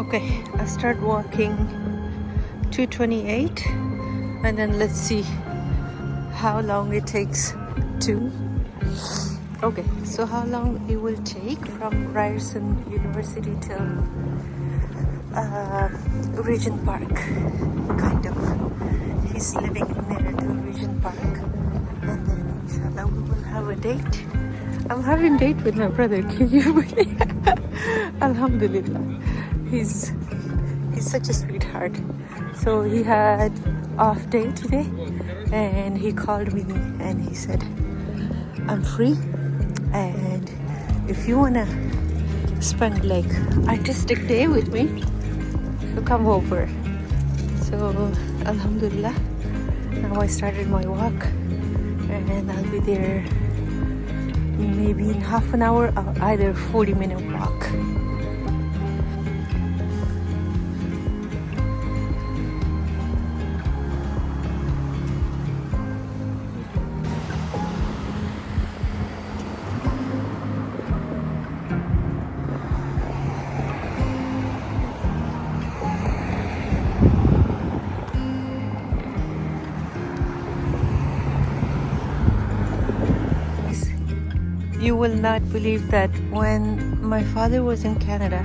Okay, I start walking 2:28 and then let's see how long it takes to. Okay, so how long it will take from Ryerson University till Regent Park, kind of. He's living near the Regent Park, and then inshallah we will have a date. I'm having a date with my brother, can you believe? Alhamdulillah. He's such a sweetheart. So he had off day today and he called me and he said, I'm free and if you wanna spend like artistic day with me, so come over. So alhamdulillah, now I started my walk and I'll be there maybe in half an hour or either 40-minute walk. You will not believe that when my father was in Canada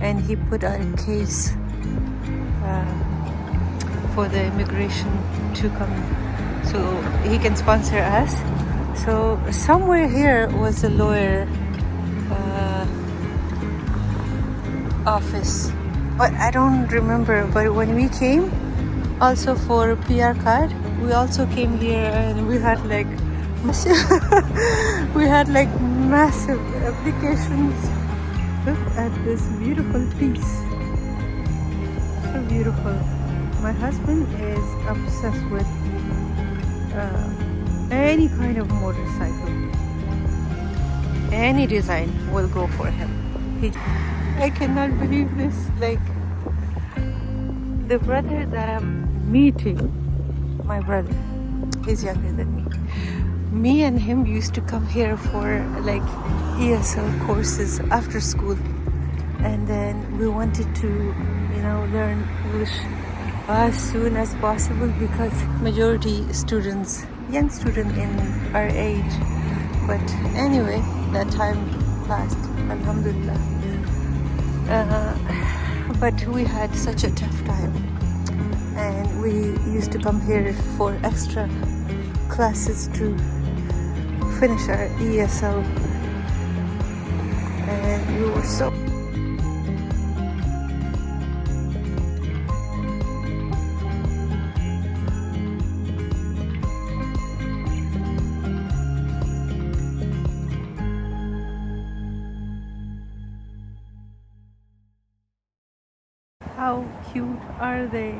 and he put out a case for the immigration to come so he can sponsor us. So somewhere here was a lawyer office, but I don't remember. But when we came also for PR card, we also came here and we had like massive applications. Look at this beautiful piece, so beautiful. My husband is obsessed with any kind of motorcycle, any design will go for him. I cannot believe this. Like the brother that I'm meeting, my brother is younger than me. Me and him used to come here for like ESL courses after school, and then we wanted to, learn English as soon as possible because majority students, young students in our age. But anyway, that time passed, alhamdulillah. But we had such a tough time, and we used to come here for extra classes to finish our ESL, and we were so how cute are they?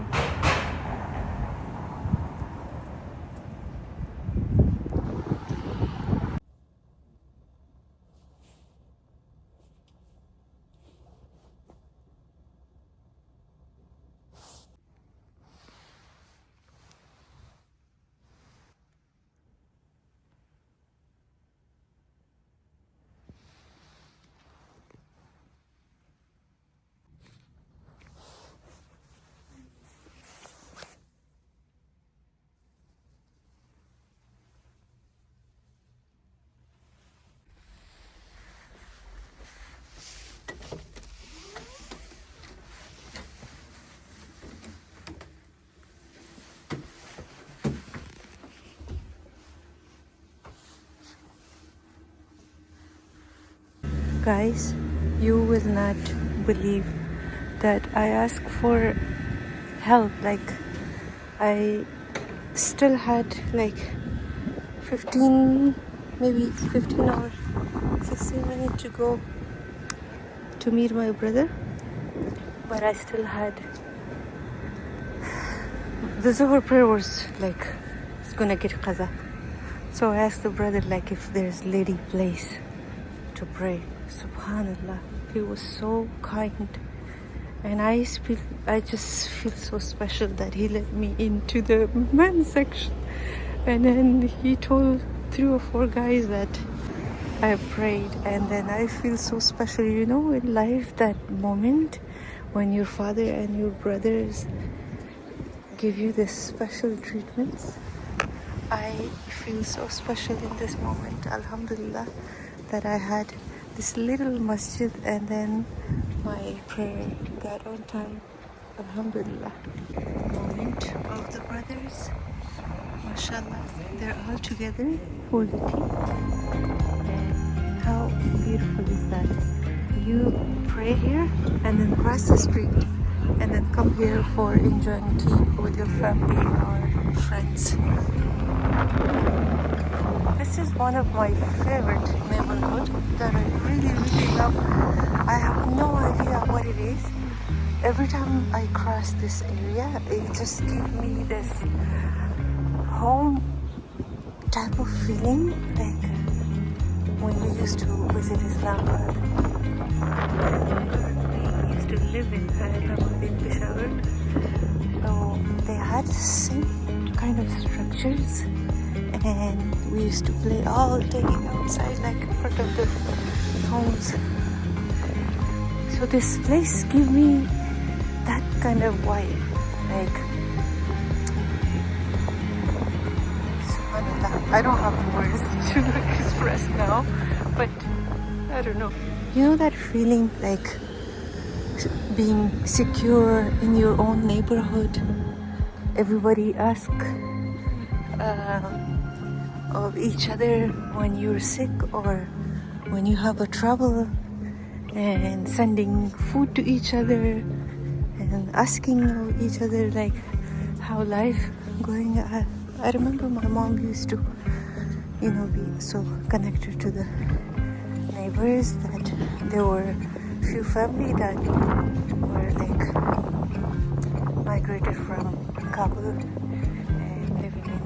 Guys, you will not believe that I asked for help. Like I still had like 15 or 16 minutes to go to meet my brother, but I still had the Zuhr prayer was like it's gonna get qaza. So I asked the brother like if there's lady place to pray. Subhanallah, he was so kind, and I just feel so special that he let me into the men's section, and then he told 3 or 4 guys that I prayed, and then I feel so special. You know, in life, that moment when your father and your brothers give you this special treatments. I feel so special in this moment. Alhamdulillah, that I had this little masjid and then my prayer got on time. Alhamdulillah. Moment of the brothers. MashaAllah, they're all together for the tea. And how beautiful is that? You pray here and then cross the street and then come here for enjoying tea with your family or friends. This is one of my favorite neighborhoods that I really, really love. I have no idea what it is. Every time I cross this area, it just gives me this home type of feeling, like when we used to visit Islamabad. We used to live in Hyderabad in Peshawar. So they had the same kind of structures, and we used to play all day outside like in front of the homes. So this place gives me that kind of vibe, like subhanallah. I don't have the words to express now, but I don't know. You know that feeling like being secure in your own neighborhood? Everybody asks of each other when you're sick or when you have a trouble, and sending food to each other and asking of each other like how life going. I remember my mom used to, be so connected to the neighbors that there were few family that were like migrated from Kabul and living in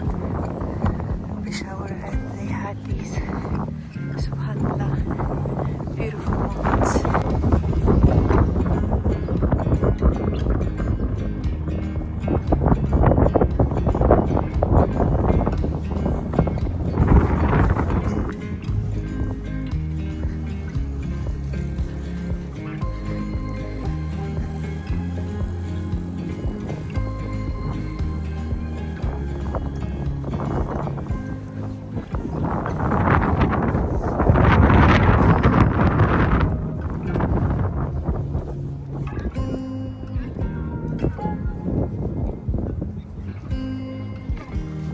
Peshawar, and they had these subhanallah beautiful moments.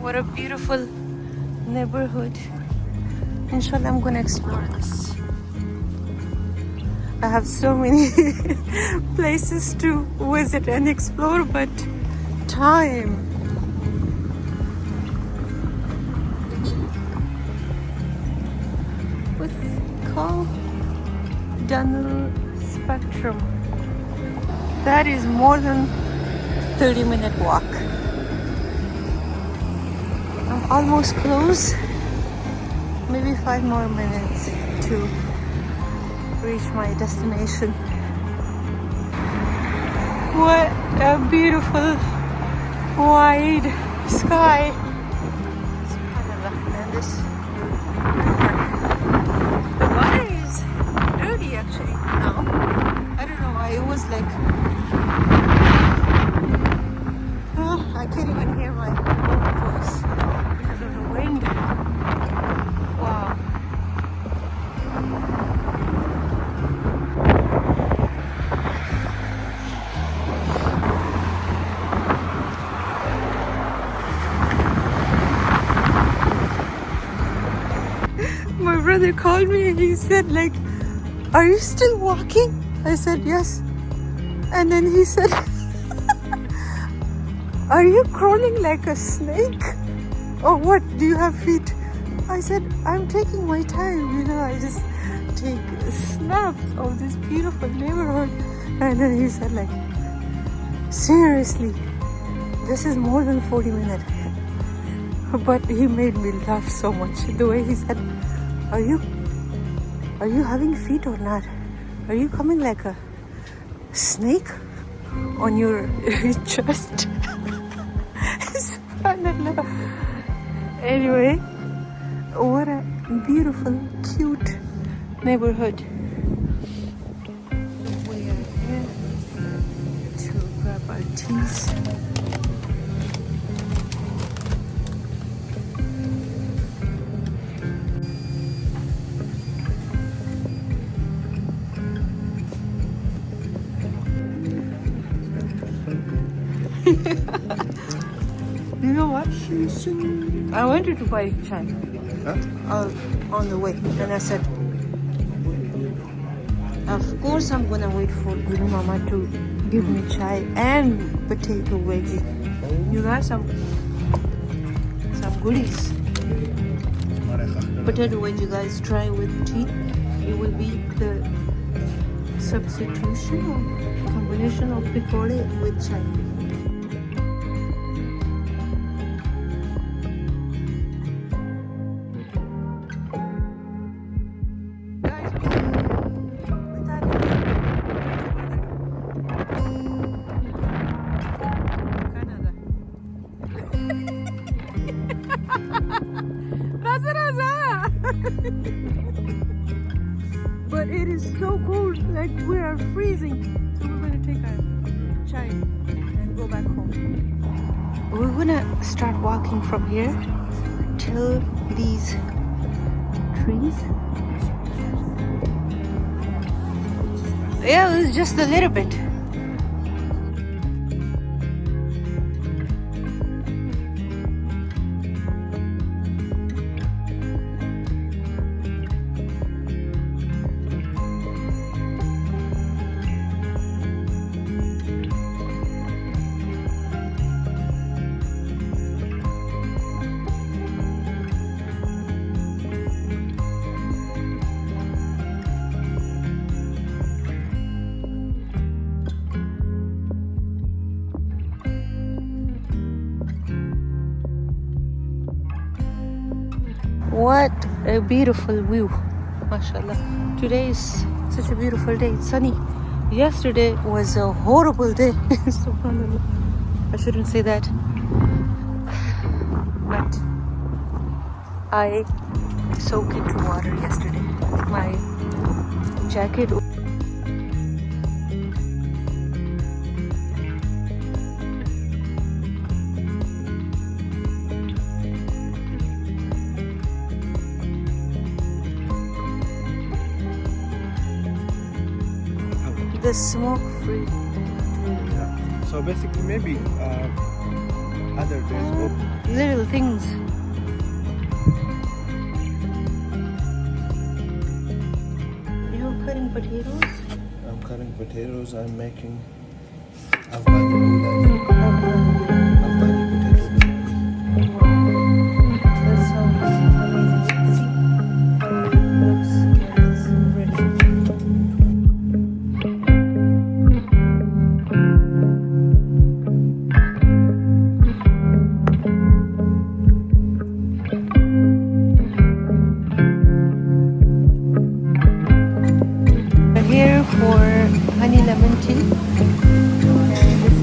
What a beautiful neighborhood. Inshallah, I'm gonna explore this. I have so many places to visit and explore, but time. What's it called? Tunnel Spectrum. That is more than 30-minute walk. I'm almost close. Maybe 5 more minutes to reach my destination. What a beautiful wide sky. And this, the water is dirty actually now. I don't know why. It was like, I can't even hear my own voice because of the wind. Wow. My brother called me and he said like, "Are you still walking?" I said yes. And then he said, "Are you crawling like a snake? Or what? Do you have feet?" I said, "I'm taking my time, I just take snaps of this beautiful neighborhood." And then he said like, "Seriously, this is more than 40 minutes. But he made me laugh so much. The way he said, Are you having feet or not? Are you coming like a snake on your chest?" Anyway, what a beautiful, cute neighborhood. We are here to grab our teas. You know what? I wanted to buy chai on the way, and I said, of course I'm gonna wait for Guru Mama to give me chai and potato veggie. You got some goodies. Potato veggie, guys, try with tea. It will be the substitution or combination of pikode with chai. But it is so cold, like we are freezing. So we're gonna take our chai and go back home. We're gonna start walking from here till these trees. Yeah, it's just a little bit. What a beautiful view, mashallah. Today is such a beautiful day. It's sunny. Yesterday was a horrible day. Subhanallah. I shouldn't say that. But I soaked into water yesterday. My jacket. The smoke-free. Yeah. So basically, maybe other days. Little things. You're cutting potatoes? I'm cutting potatoes. I'm making Afghani potato. That sounds amazing. See how it looks. It's ready. Here for honey lemon tea, and this is,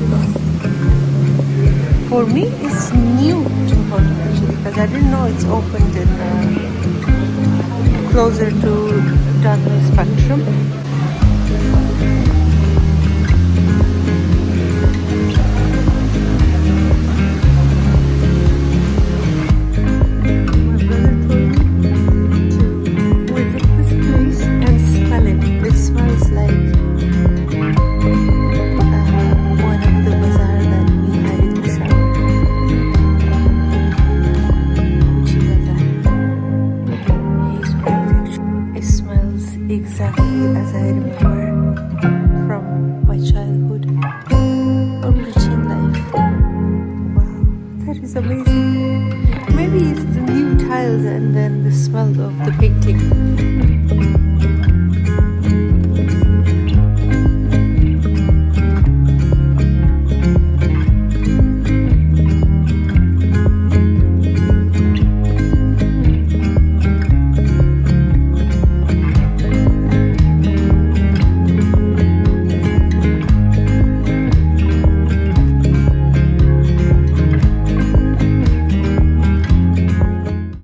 for me it's new to Hotel actually, because I didn't know it's opened in closer to Dudley Spectrum. Exactly as I remember.